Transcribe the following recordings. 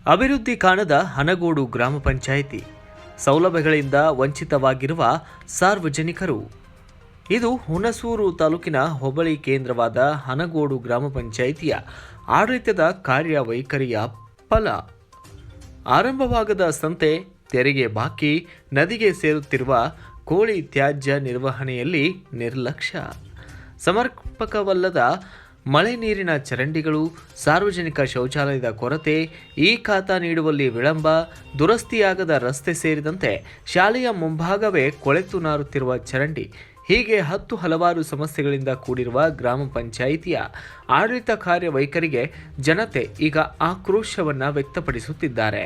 ಅಭಿವೃದ್ಧಿ ಕಾಣದ ಹನಗೋಡು ಗ್ರಾಮ ಪಂಚಾಯಿತಿ ಸೌಲಭ್ಯಗಳಿಂದ ವಂಚಿತವಾಗಿರುವ ಸಾರ್ವಜನಿಕರು. ಇದು ಹುಣಸೂರು ತಾಲೂಕಿನ ಹೋಬಳಿ ಕೇಂದ್ರವಾದ ಹನಗೋಡು ಗ್ರಾಮ ಪಂಚಾಯಿತಿಯ ಆಡಳಿತದ ಕಾರ್ಯವೈಖರಿಯ ಫಲ. ಆರಂಭವಾಗದ ಸಂತೆ, ತೆರಿಗೆ ಬಾಕಿ, ನದಿಗೆ ಸೇರುತ್ತಿರುವ ಕೋಳಿ ತ್ಯಾಜ್ಯ ನಿರ್ವಹಣೆಯಲ್ಲಿ ನಿರ್ಲಕ್ಷ್ಯ, ಸಮರ್ಪಕವಲ್ಲದ ಮಳೆ ನೀರಿನ ಚರಂಡಿಗಳು, ಸಾರ್ವಜನಿಕ ಶೌಚಾಲಯದ ಕೊರತೆ, ಈ ಖಾತಾ ನೀಡುವಲ್ಲಿ ವಿಳಂಬ, ದುರಸ್ತಿಯಾಗದ ರಸ್ತೆ ಸೇರಿದಂತೆ ಶಾಲೆಯ ಮುಂಭಾಗವೇ ಕೊಳೆತು ನಾರುತ್ತಿರುವ ಚರಂಡಿ, ಹೀಗೆ ಹಲವಾರು ಸಮಸ್ಯೆಗಳಿಂದ ಕೂಡಿರುವ ಗ್ರಾಮ ಪಂಚಾಯಿತಿಯ ಆಡಳಿತ ಕಾರ್ಯವೈಖರಿಗೆ ಜನತೆ ಈಗ ಆಕ್ರೋಶವನ್ನು ವ್ಯಕ್ತಪಡಿಸುತ್ತಿದ್ದಾರೆ.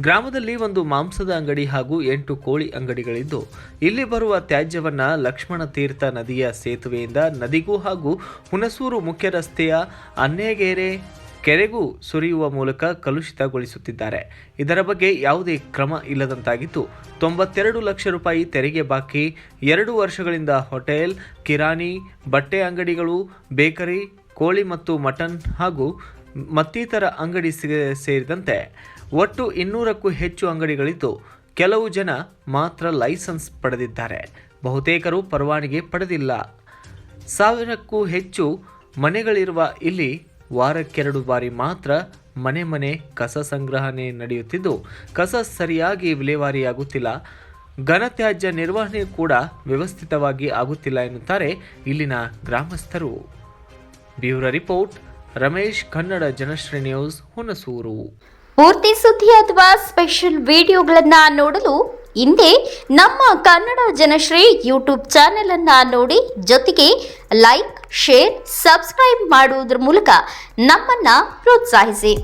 ಗ್ರಾಮದಲ್ಲಿ ಒಂದು ಮಾಂಸದ ಅಂಗಡಿ ಹಾಗೂ 8 ಕೋಳಿ ಅಂಗಡಿಗಳಿದ್ದು, ಇಲ್ಲಿ ಬರುವ ತ್ಯಾಜ್ಯವನ್ನು ಲಕ್ಷ್ಮಣ ತೀರ್ಥ ನದಿಯ ಸೇತುವೆಯಿಂದ ನದಿಗೂ ಹಾಗೂ ಹುಣಸೂರು ಮುಖ್ಯ ರಸ್ತೆಯ ಅನ್ನೇಗೆರೆ ಕೆರೆಗೂ ಸುರಿಯುವ ಮೂಲಕ ಕಲುಷಿತಗೊಳಿಸುತ್ತಿದ್ದಾರೆ. ಇದರ ಬಗ್ಗೆ ಯಾವುದೇ ಕ್ರಮ ಇಲ್ಲದಂತಾಗಿದ್ದು, 92 ಲಕ್ಷ ರೂಪಾಯಿ ತೆರಿಗೆ ಬಾಕಿ, 2 ವರ್ಷಗಳಿಂದ ಹೋಟೆಲ್, ಕಿರಾಣಿ, ಬಟ್ಟೆ ಅಂಗಡಿಗಳು, ಬೇಕರಿ, ಕೋಳಿ ಮತ್ತು ಮಟನ್ ಹಾಗೂ ಮತ್ತಿತರ ಅಂಗಡಿ ಸೇರಿದಂತೆ ಒಟ್ಟು 200ಕ್ಕೂ ಹೆಚ್ಚು ಅಂಗಡಿಗಳಿದ್ದು, ಕೆಲವು ಜನ ಮಾತ್ರ ಲೈಸೆನ್ಸ್ ಪಡೆದಿದ್ದಾರೆ, ಬಹುತೇಕರು ಪರವಾನಗಿ ಪಡೆದಿಲ್ಲ. 1000ಕ್ಕೂ ಹೆಚ್ಚು ಮನೆಗಳಿರುವ ಇಲ್ಲಿ ವಾರಕ್ಕೆ2 ಬಾರಿ ಮಾತ್ರ ಮನೆ ಕಸ ಸಂಗ್ರಹಣೆ ನಡೆಯುತ್ತಿದ್ದು, ಕಸ ಸರಿಯಾಗಿ ವಿಲೇವಾರಿಯಾಗುತ್ತಿಲ್ಲ, ಘನತ್ಯಾಜ್ಯ ನಿರ್ವಹಣೆ ಕೂಡ ವ್ಯವಸ್ಥಿತವಾಗಿ ಆಗುತ್ತಿಲ್ಲ ಎನ್ನುತ್ತಾರೆ ಇಲ್ಲಿನ ಗ್ರಾಮಸ್ಥರು. Bureau report, Ramesh, Kannada Janashree news, Hunsur. ಪೂರ್ತಿ ಸುದ್ದಿ ಅಥವಾ ಸ್ಪೆಷಲ್ ವಿಡಿಯೋಗಳನ್ನು ನೋಡಲು ಹಿಂದೆ ನಮ್ಮ ಕನ್ನಡ ಜನಶ್ರೀ ಯೂಟ್ಯೂಬ್ ಚಾನೆಲ್ ಅನ್ನು ನೋಡಿ, ಜೊತೆಗೆ ಲೈಕ್, ಶೇರ್, ಸಬ್ಸ್ಕ್ರೈಬ್ ಮಾಡುವುದರ ಮೂಲಕ ನಮ್ಮನ್ನು ಪ್ರೋತ್ಸಾಹಿಸಿ.